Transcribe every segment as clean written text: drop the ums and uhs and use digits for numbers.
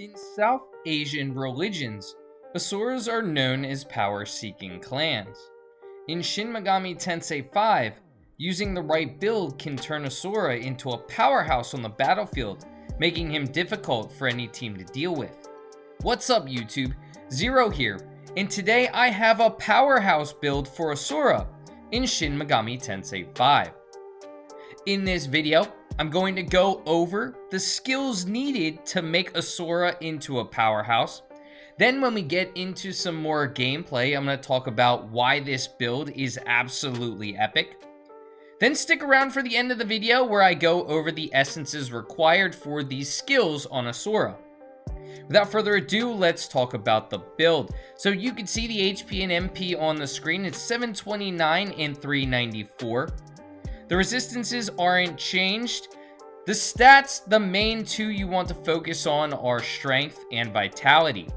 In South Asian religions, Asuras are known as power-seeking clans. In Shin Megami Tensei V, using the right build can turn Asura into a powerhouse on the battlefield, making him difficult for any team to deal with. What's up YouTube, Zero here, and today I have a powerhouse build for Asura in Shin Megami Tensei V. In this video, I'm going to go over the skills needed to make Asura into a powerhouse. Then when we get into some more gameplay, I'm going to talk about why this build is absolutely epic. Then stick around for the end of the video where I go over the essences required for these skills on Asura. Without further ado, let's talk about the build. So you can see the HP and MP on the screen. It's 729 and 394. The resistances aren't changed. The stats, the main two you want to focus on are strength and vitality.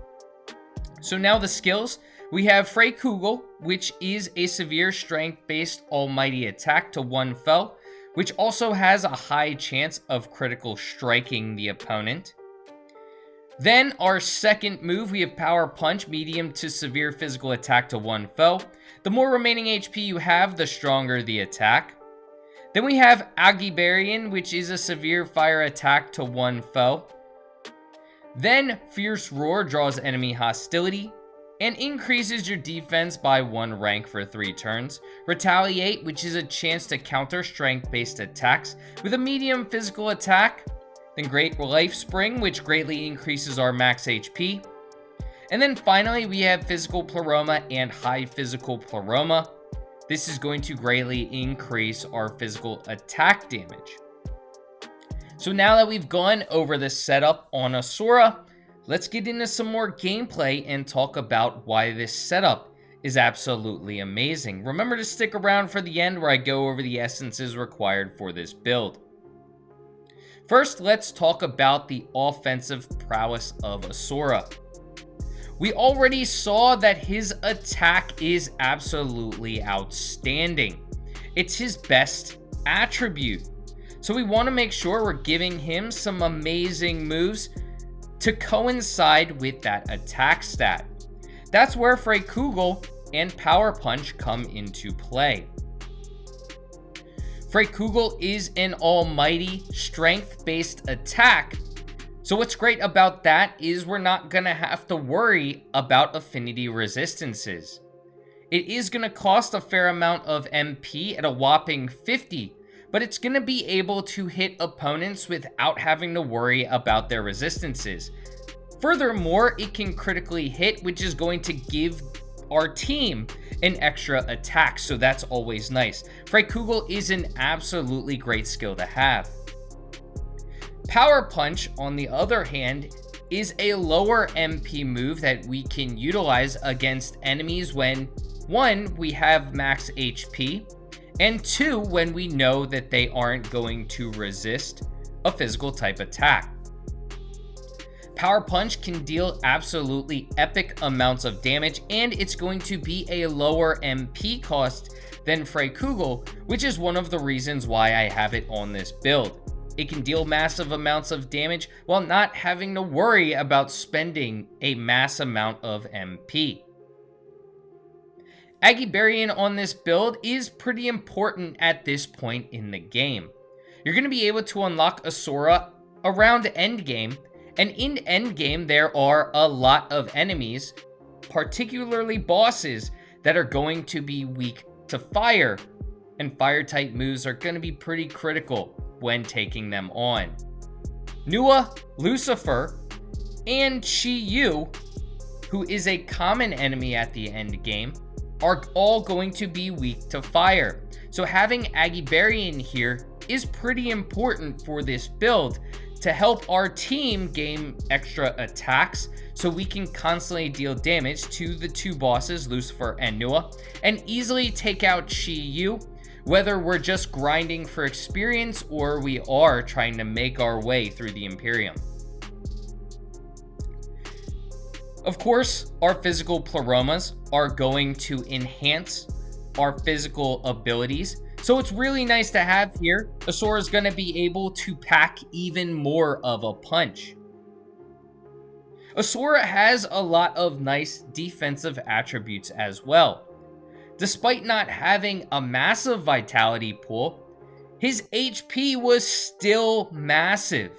So now the skills. We have Frey Kugel, which is a severe strength-based almighty attack to one foe, which also has a high chance of critical striking the opponent. Then our second move, we have Power Punch, medium to severe physical attack to one foe. The more remaining HP you have, the stronger the attack. Then we have Agibarian, which is a severe fire attack to one foe. Then Fierce Roar draws enemy hostility and increases your defense by 1 rank for 3 turns. Retaliate, which is a chance to counter strength-based attacks with a medium physical attack. Then Great Life Spring, which greatly increases our max HP. And then finally, we have Physical Pleroma and High Physical Pleroma. This is going to greatly increase our physical attack damage. So now that we've gone over the setup on Asura, let's get into some more gameplay and talk about why this setup is absolutely amazing. Remember to stick around for the end where I go over the essences required for this build. First, let's talk about the offensive prowess of Asura. We already saw that his attack is absolutely outstanding. It's his best attribute. So we want to make sure we're giving him some amazing moves to coincide with that attack stat. That's where Frey Kugel and Power Punch come into play. Frey Kugel is an almighty strength-based attack. So what's great about that is we're not going to have to worry about affinity resistances. It is going to cost a fair amount of MP at a whopping 50, but it's going to be able to hit opponents without having to worry about their resistances. Furthermore, it can critically hit, which is going to give our team an extra attack, so that's always nice. Frey Kugel is an absolutely great skill to have. Power Punch, on the other hand, is a lower MP move that we can utilize against enemies when, 1, we have max HP, and 2, when we know that they aren't going to resist a physical type attack. Power Punch can deal absolutely epic amounts of damage, and it's going to be a lower MP cost than Frey Kugel, which is one of the reasons why I have it on this build. It can deal massive amounts of damage while not having to worry about spending a mass amount of MP. Agibarian on this build is pretty important at this point in the game. You're going to be able to unlock Asura around endgame, and in endgame there are a lot of enemies, particularly bosses, that are going to be weak to fire, and fire type moves are going to be pretty critical when taking them on. Nua, Lucifer, and Chi-Yu, who is a common enemy at the end game, are all going to be weak to fire. So having Agibarian here is pretty important for this build to help our team gain extra attacks so we can constantly deal damage to the 2 bosses, Lucifer and Nua, and easily take out Chi-Yu, whether we're just grinding for experience or we are trying to make our way through the Imperium. Of course, our physical pleromas are going to enhance our physical abilities, so it's really nice to have here. Asura is going to be able to pack even more of a punch. Asura has a lot of nice defensive attributes as well. Despite not having a massive vitality pool, his HP was still massive,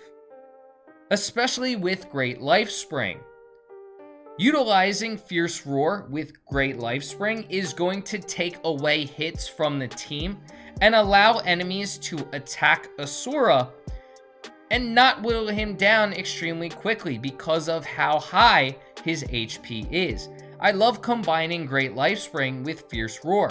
especially with Great Life Spring. Utilizing Fierce Roar with Great Life Spring is going to take away hits from the team and allow enemies to attack Asura and not whittle him down extremely quickly because of how high his HP is. I love combining Great Life Spring with Fierce Roar.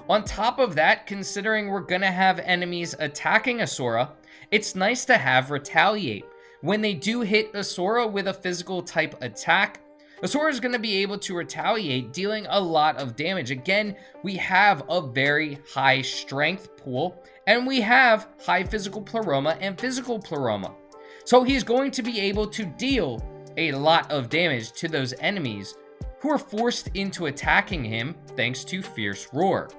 On top of that, considering we're gonna have enemies attacking Asura, it's nice to have Retaliate. When they do hit Asura with a physical type attack, Asura is going to be able to retaliate, dealing a lot of damage. Again, we have a very high strength pool, and we have high physical pleroma and physical pleroma. So he's going to be able to deal a lot of damage to those enemies who are forced into attacking him thanks to Fierce Roar.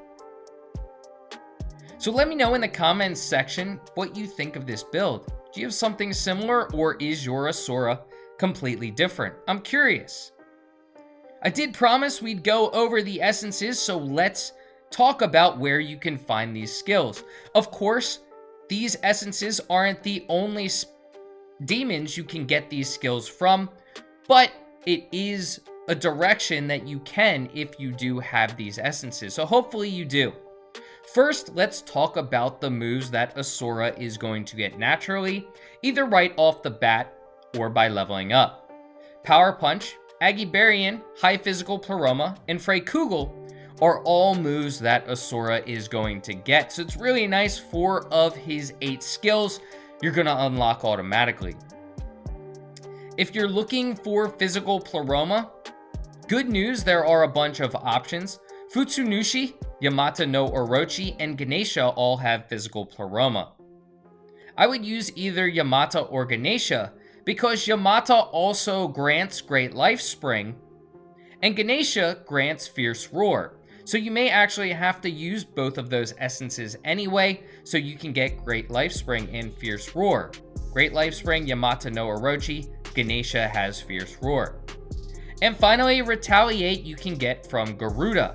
So let me know in the comments section what you think of this build. Do you have something similar, or is your Asura completely different? I'm curious. I did promise we'd go over the essences, so let's talk about where you can find these skills. Of course, these essences aren't the only demons you can get these skills from, but it is a direction that you can if you do have these essences. So hopefully you do. First, let's talk about the moves that Asura is going to get naturally, either right off the bat or by leveling up. Power Punch, Agibarian, High Physical Pleroma, and Freykugel are all moves that Asura is going to get. So it's really nice, 4 of his 8 skills you're going to unlock automatically. If you're looking for Physical Pleroma, good news, there are a bunch of options. Futsunushi, Yamata no Orochi, and Ganesha all have Physical Pleroma. I would use either Yamata or Ganesha because Yamata also grants Great Life Spring, and Ganesha grants Fierce Roar. So you may actually have to use both of those essences anyway, so you can get Great Life Spring and Fierce Roar. Great Life Spring, Yamata no Orochi, Ganesha has Fierce Roar. And finally, Retaliate you can get from Garuda.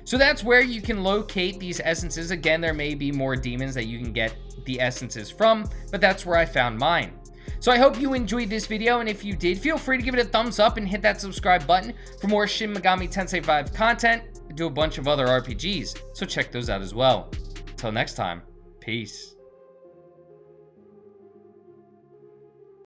So that's where you can locate these essences. Again, there may be more demons that you can get the essences from, but that's where I found mine. So I hope you enjoyed this video, and if you did, feel free to give it a thumbs up and hit that subscribe button for more Shin Megami Tensei V content. I do a bunch of other RPGs, so check those out as well. Until next time, peace.